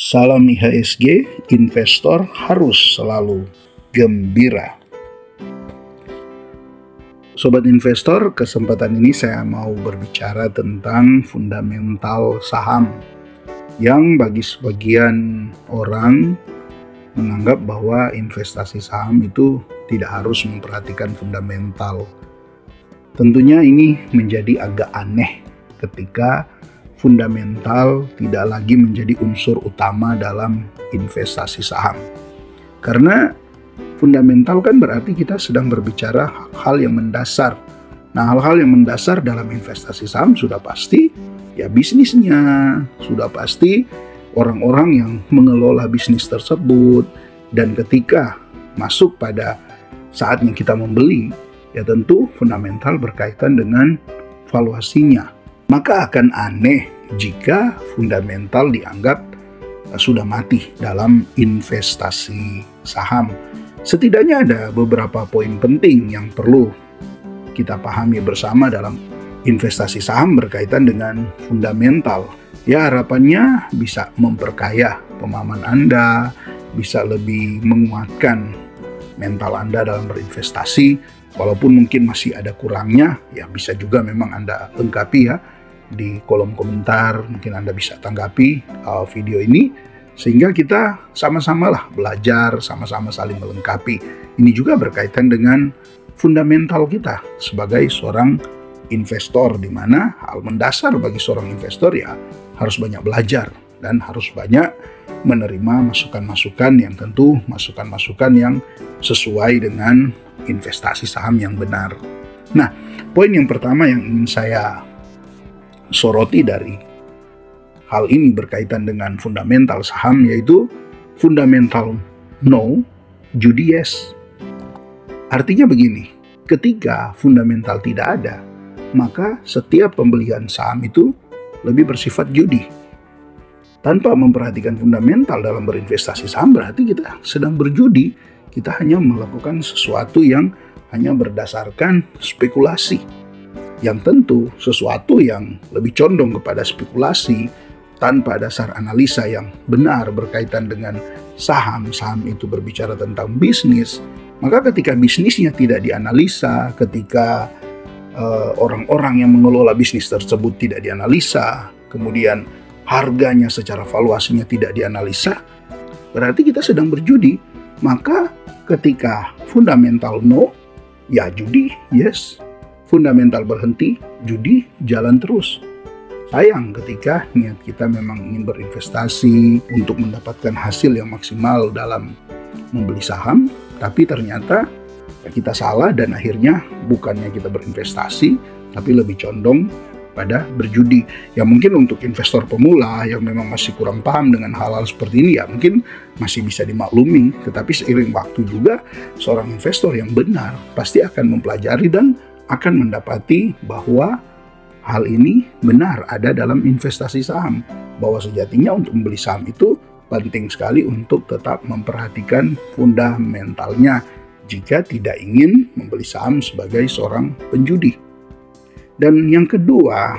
Salam IHSG, investor harus selalu gembira. Sobat investor, kesempatan ini saya mau berbicara tentang fundamental saham yang bagi sebagian orang menganggap bahwa investasi saham itu tidak harus memperhatikan fundamental. Tentunya ini menjadi agak aneh ketika fundamental tidak lagi menjadi unsur utama dalam investasi saham. Karena fundamental kan berarti kita sedang berbicara hal-hal yang mendasar. Nah, hal-hal yang mendasar dalam investasi saham sudah pasti ya bisnisnya, sudah pasti orang-orang yang mengelola bisnis tersebut, dan ketika masuk pada saatnya kita membeli, ya tentu fundamental berkaitan dengan valuasinya. Maka akan aneh jika fundamental dianggap sudah mati dalam investasi saham. Setidaknya ada beberapa poin penting yang perlu kita pahami bersama dalam investasi saham berkaitan dengan fundamental. Ya, harapannya bisa memperkaya pemahaman Anda, bisa lebih menguatkan mental Anda dalam berinvestasi. Walaupun mungkin masih ada kurangnya, ya bisa juga memang Anda lengkapi ya. Di kolom komentar mungkin Anda bisa tanggapi video ini, sehingga kita sama-sama lah belajar, sama-sama saling melengkapi. Ini juga berkaitan dengan fundamental kita sebagai seorang investor, di mana hal mendasar bagi seorang investor ya harus banyak belajar dan harus banyak menerima masukan-masukan yang tentu masukan-masukan yang sesuai dengan investasi saham yang benar. Nah, poin yang pertama yang ingin saya soroti dari hal ini berkaitan dengan fundamental saham, yaitu fundamental no, judi yes. Artinya begini, ketika fundamental tidak ada, maka setiap pembelian saham itu lebih bersifat judi. Tanpa memperhatikan fundamental dalam berinvestasi saham berarti kita sedang berjudi. Kita hanya melakukan sesuatu yang hanya berdasarkan spekulasi. Yang tentu sesuatu yang lebih condong kepada spekulasi tanpa dasar analisa yang benar berkaitan dengan saham itu berbicara tentang bisnis. Maka ketika bisnisnya tidak dianalisa, ketika orang-orang yang mengelola bisnis tersebut tidak dianalisa, kemudian harganya secara valuasinya tidak dianalisa, berarti kita sedang berjudi. Maka ketika fundamental no, ya judi yes. Fundamental berhenti, judi jalan terus. Sayang ketika niat kita memang ingin berinvestasi untuk mendapatkan hasil yang maksimal dalam membeli saham, tapi ternyata kita salah dan akhirnya bukannya kita berinvestasi, tapi lebih condong pada berjudi. Ya mungkin untuk investor pemula yang memang masih kurang paham dengan hal-hal seperti ini, ya mungkin masih bisa dimaklumi. Tetapi seiring waktu juga seorang investor yang benar pasti akan mempelajari dan akan mendapati bahwa hal ini benar ada dalam investasi saham. Bahwa sejatinya untuk membeli saham itu penting sekali untuk tetap memperhatikan fundamentalnya jika tidak ingin membeli saham sebagai seorang penjudi. Dan yang kedua,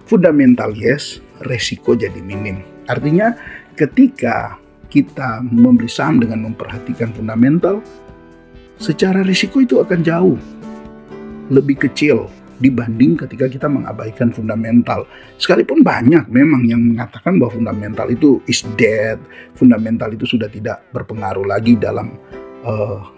fundamental yes, resiko jadi minim. Artinya ketika kita membeli saham dengan memperhatikan fundamental, secara risiko itu akan jauh lebih kecil dibanding ketika kita mengabaikan fundamental. Sekalipun banyak memang yang mengatakan bahwa fundamental itu is dead, fundamental itu sudah tidak berpengaruh lagi dalam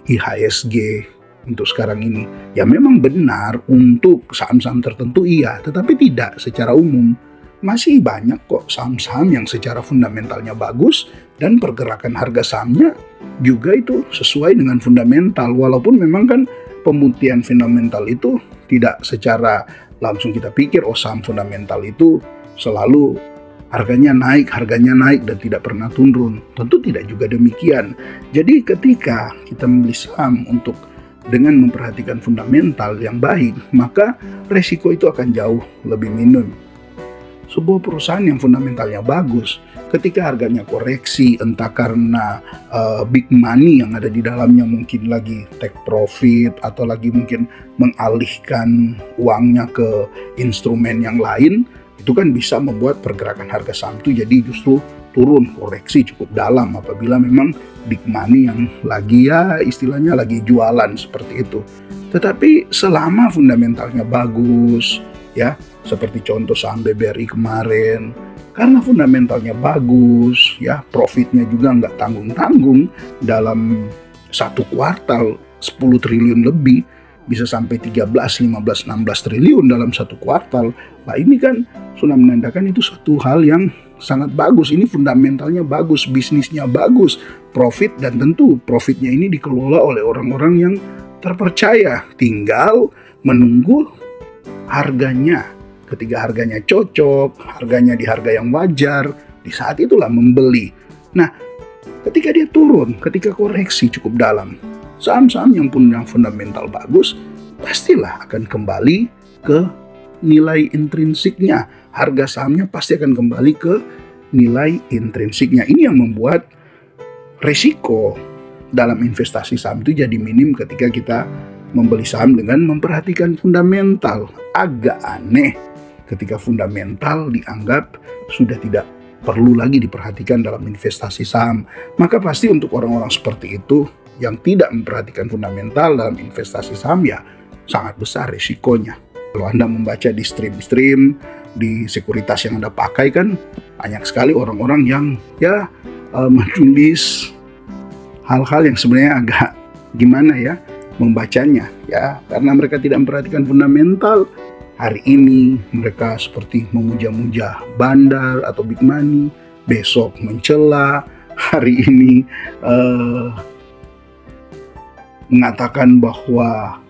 IHSG untuk sekarang ini. Ya memang benar untuk saham-saham tertentu iya, tetapi tidak secara umum. Masih banyak kok saham-saham yang secara fundamentalnya bagus dan pergerakan harga sahamnya juga itu sesuai dengan fundamental. Walaupun memang kan pembuktian fundamental itu tidak secara langsung kita pikir, oh saham fundamental itu selalu harganya naik dan tidak pernah turun. Tentu tidak juga demikian. Jadi ketika kita membeli saham dengan memperhatikan fundamental yang baik, maka resiko itu akan jauh lebih minim. Sebuah perusahaan yang fundamentalnya bagus, ketika harganya koreksi, entah karena big money yang ada di dalamnya mungkin lagi take profit atau lagi mungkin mengalihkan uangnya ke instrumen yang lain, itu kan bisa membuat pergerakan harga saham itu jadi justru turun, koreksi cukup dalam apabila memang big money yang lagi istilahnya lagi jualan seperti itu. Tetapi selama fundamentalnya bagus, ya seperti contoh saham BBRI kemarin, karena fundamentalnya bagus, ya profitnya juga nggak tanggung-tanggung, dalam satu kuartal 10 triliun lebih, bisa sampai 13, 15, 16 triliun dalam satu kuartal. Nah ini kan sudah menandakan itu suatu hal yang sangat bagus. Ini fundamentalnya bagus, bisnisnya bagus, profit, dan tentu profitnya ini dikelola oleh orang-orang yang terpercaya. Tinggal menunggu harganya. Ketika harganya cocok, harganya di harga yang wajar, di saat itulah membeli. Nah, ketika dia turun, ketika koreksi cukup dalam, saham-saham yang punya fundamental bagus pastilah akan kembali ke nilai intrinsiknya. Harga sahamnya pasti akan kembali ke nilai intrinsiknya. Ini yang membuat resiko dalam investasi saham itu jadi minim ketika kita membeli saham dengan memperhatikan fundamental. Agak aneh ketika fundamental dianggap sudah tidak perlu lagi diperhatikan dalam investasi saham. Maka pasti untuk orang-orang seperti itu yang tidak memperhatikan fundamental dalam investasi saham, ya sangat besar risikonya. Kalau Anda membaca di stream-stream, di sekuritas yang Anda pakai, kan banyak sekali orang-orang yang menulis hal-hal yang sebenarnya agak gimana ya membacanya, ya karena mereka tidak memperhatikan fundamental. Hari ini mereka seperti memuja-muja bandar atau big money, besok mencela, hari ini mengatakan bahwa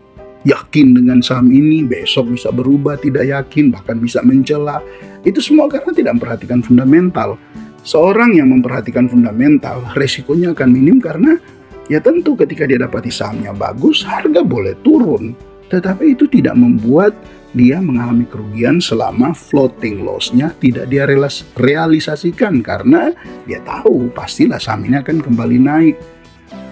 yakin dengan saham ini, besok bisa berubah tidak yakin, bahkan bisa mencela. Itu semua karena tidak memperhatikan fundamental. Seorang yang memperhatikan fundamental, resikonya akan minim karena ya tentu ketika dia dapati sahamnya bagus, harga boleh turun. Tetapi itu tidak membuat dia mengalami kerugian selama floating loss-nya tidak dia realisasikan, karena dia tahu pastilah saham ini akan kembali naik.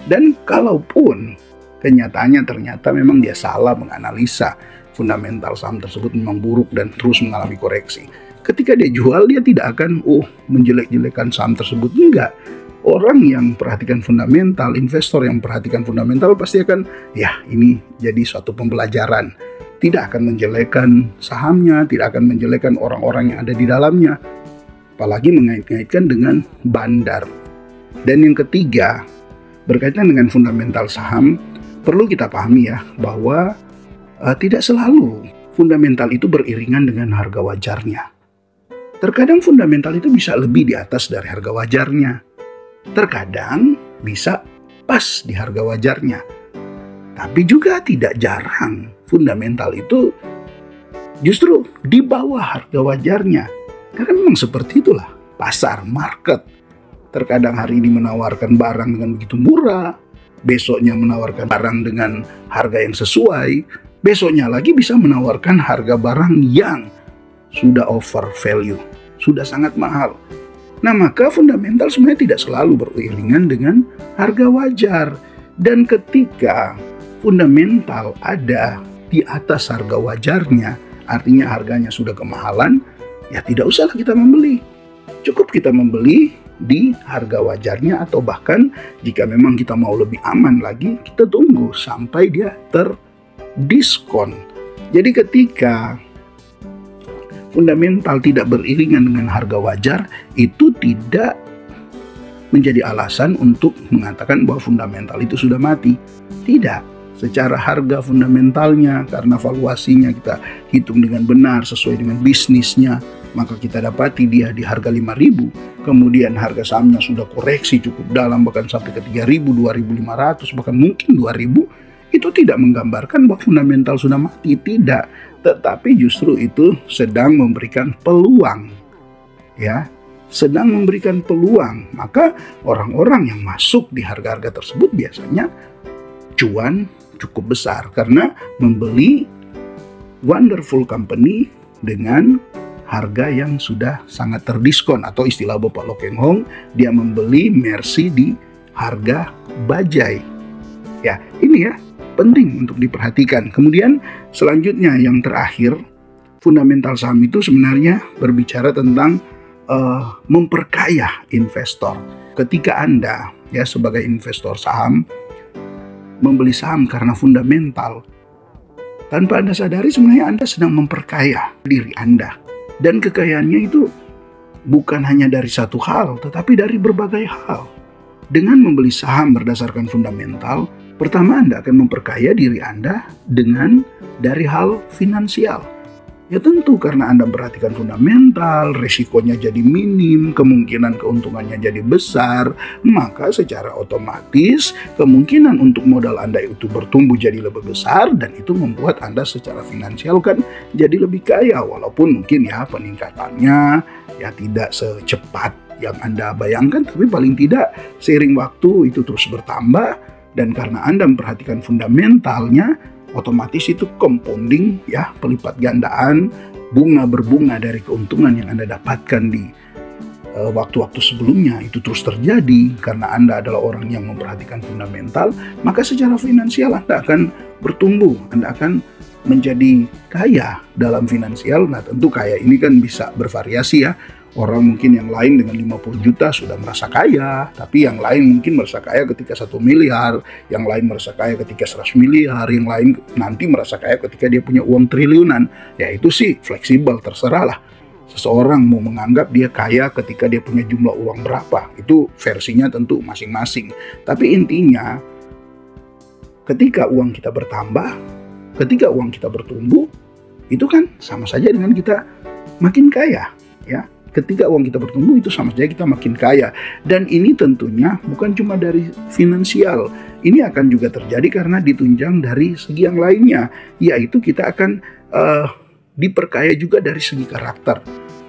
Dan kalaupun kenyataannya ternyata memang dia salah menganalisa fundamental saham tersebut memang buruk dan terus mengalami koreksi, ketika dia jual dia tidak akan menjelek-jelekan saham tersebut. Enggak. Orang yang perhatikan fundamental, investor yang perhatikan fundamental pasti akan, ya ini jadi suatu pembelajaran. Tidak akan menjelekan sahamnya, tidak akan menjelekan orang-orang yang ada di dalamnya. Apalagi mengait-ngaitkan dengan bandar. Dan yang ketiga, berkaitan dengan fundamental saham, perlu kita pahami ya, bahwa tidak selalu fundamental itu beriringan dengan harga wajarnya. Terkadang fundamental itu bisa lebih di atas dari harga wajarnya. Terkadang bisa pas di harga wajarnya. Tapi juga tidak jarang fundamental itu justru di bawah harga wajarnya. Karena memang seperti itulah pasar, market. Terkadang hari ini menawarkan barang dengan begitu murah, besoknya menawarkan barang dengan harga yang sesuai, besoknya lagi bisa menawarkan harga barang yang sudah over value, sudah sangat mahal. Nah, maka fundamental sebenarnya tidak selalu beriringan dengan harga wajar. Dan ketika fundamental ada di atas harga wajarnya, artinya harganya sudah kemahalan, ya tidak usahlah kita membeli. Cukup kita membeli di harga wajarnya, atau bahkan jika memang kita mau lebih aman lagi, kita tunggu sampai dia terdiskon. Jadi ketika fundamental tidak beriringan dengan harga wajar, itu tidak menjadi alasan untuk mengatakan bahwa fundamental itu sudah mati. Tidak. Secara harga fundamentalnya, karena valuasinya kita hitung dengan benar sesuai dengan bisnisnya, maka kita dapati dia di harga 5.000, kemudian harga sahamnya sudah koreksi cukup dalam, bahkan sampai ke 3.000, 2.500, bahkan mungkin 2.000, itu tidak menggambarkan bahwa fundamental sudah mati, tidak. Tetapi justru itu sedang memberikan peluang, ya, sedang memberikan peluang. Maka orang-orang yang masuk di harga-harga tersebut biasanya cuan cukup besar karena membeli wonderful company dengan harga yang sudah sangat terdiskon, atau istilah Bapak Lokeng Hong, dia membeli Mercy di harga bajai. Ya, ini ya penting untuk diperhatikan. Kemudian selanjutnya yang terakhir, fundamental saham itu sebenarnya berbicara tentang memperkaya investor. Ketika Anda ya sebagai investor saham membeli saham karena fundamental, tanpa Anda sadari sebenarnya Anda sedang memperkaya diri Anda. Dan kekayaannya itu bukan hanya dari satu hal, tetapi dari berbagai hal. Dengan membeli saham berdasarkan fundamental, pertama Anda akan memperkaya diri Anda dari hal finansial. Ya tentu karena Anda memperhatikan fundamental, resikonya jadi minim, kemungkinan keuntungannya jadi besar, maka secara otomatis kemungkinan untuk modal Anda itu bertumbuh jadi lebih besar, dan itu membuat Anda secara finansial kan jadi lebih kaya, walaupun mungkin ya peningkatannya ya tidak secepat yang Anda bayangkan, tapi paling tidak seiring waktu itu terus bertambah, dan karena Anda memperhatikan fundamentalnya, otomatis itu compounding ya, pelipat gandaan bunga berbunga dari keuntungan yang Anda dapatkan di waktu-waktu sebelumnya itu terus terjadi. Karena Anda adalah orang yang memperhatikan fundamental, maka secara finansial Anda akan bertumbuh, Anda akan menjadi kaya dalam finansial. Nah tentu kaya ini kan bisa bervariasi ya. Orang mungkin yang lain dengan 50 juta sudah merasa kaya, tapi yang lain mungkin merasa kaya ketika 1 miliar, yang lain merasa kaya ketika 100 miliar, yang lain nanti merasa kaya ketika dia punya uang triliunan. Ya itu sih fleksibel, terserah lah. Seseorang mau menganggap dia kaya ketika dia punya jumlah uang berapa, itu versinya tentu masing-masing. Tapi intinya, ketika uang kita bertambah, ketika uang kita bertumbuh, itu kan sama saja dengan kita makin kaya, ya. Ketika uang kita bertumbuh itu sama saja kita makin kaya. Dan ini tentunya bukan cuma dari finansial. Ini akan juga terjadi karena ditunjang dari segi yang lainnya. Yaitu kita akan diperkaya juga dari segi karakter.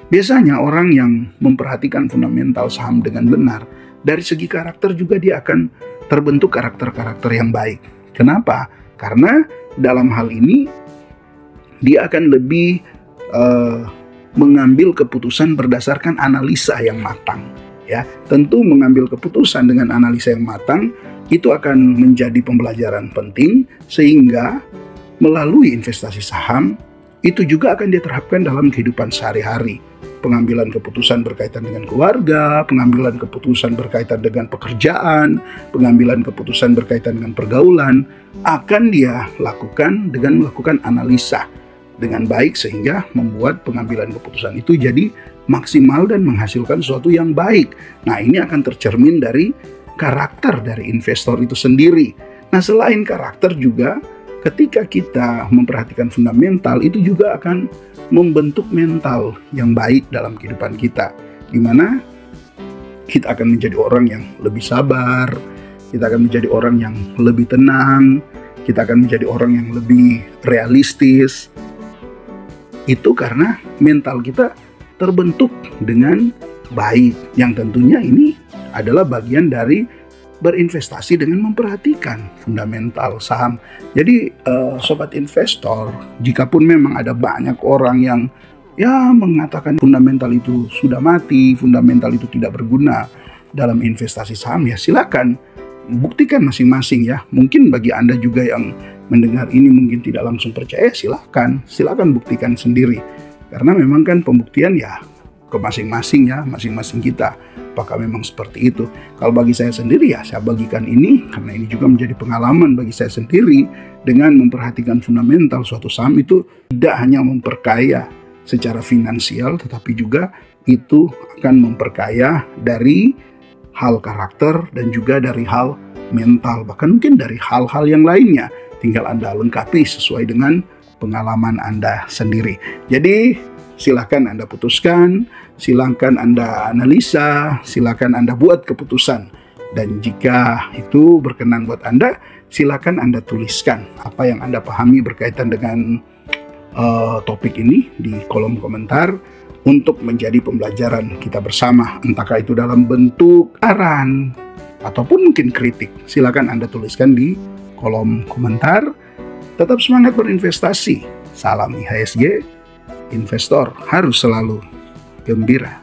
Biasanya orang yang memperhatikan fundamental saham dengan benar, dari segi karakter juga dia akan terbentuk karakter-karakter yang baik. Kenapa? Karena dalam hal ini dia akan lebih mengambil keputusan berdasarkan analisa yang matang. Ya, tentu mengambil keputusan dengan analisa yang matang itu akan menjadi pembelajaran penting, sehingga melalui investasi saham itu juga akan diterapkan dalam kehidupan sehari-hari. Pengambilan keputusan berkaitan dengan keluarga, pengambilan keputusan berkaitan dengan pekerjaan, pengambilan keputusan berkaitan dengan pergaulan akan dia lakukan dengan melakukan analisa dengan baik, sehingga membuat pengambilan keputusan itu jadi maksimal dan menghasilkan sesuatu yang baik. Nah ini akan tercermin dari karakter dari investor itu sendiri. Nah selain karakter juga, ketika kita memperhatikan fundamental itu juga akan membentuk mental yang baik dalam kehidupan kita, dimana kita akan menjadi orang yang lebih sabar, kita akan menjadi orang yang lebih tenang, kita akan menjadi orang yang lebih realistis. Itu karena mental kita terbentuk dengan baik, yang tentunya ini adalah bagian dari berinvestasi dengan memperhatikan fundamental saham. Jadi sobat investor, jikapun memang ada banyak orang yang ya mengatakan fundamental itu sudah mati, fundamental itu tidak berguna dalam investasi saham, ya silakan buktikan masing-masing ya. Mungkin bagi Anda juga yang mendengar ini mungkin tidak langsung percaya, silakan buktikan sendiri. Karena memang kan pembuktian ya ke masing-masing ya, masing-masing kita. Apakah memang seperti itu? Kalau bagi saya sendiri ya saya bagikan ini karena ini juga menjadi pengalaman bagi saya sendiri. Dengan memperhatikan fundamental suatu saham itu tidak hanya memperkaya secara finansial, tetapi juga itu akan memperkaya dari hal karakter dan juga dari hal mental, bahkan mungkin dari hal-hal yang lainnya. Tinggal Anda lengkapi sesuai dengan pengalaman Anda sendiri. Jadi silakan Anda putuskan, silakan Anda analisa, silakan Anda buat keputusan. Dan jika itu berkenan buat Anda, silakan Anda tuliskan apa yang Anda pahami berkaitan dengan topik ini di kolom komentar untuk menjadi pembelajaran kita bersama. Entahkah itu dalam bentuk arahan ataupun mungkin kritik. Silakan Anda tuliskan di kolom komentar. Tetap semangat berinvestasi. Salam IHSG, investor harus selalu gembira.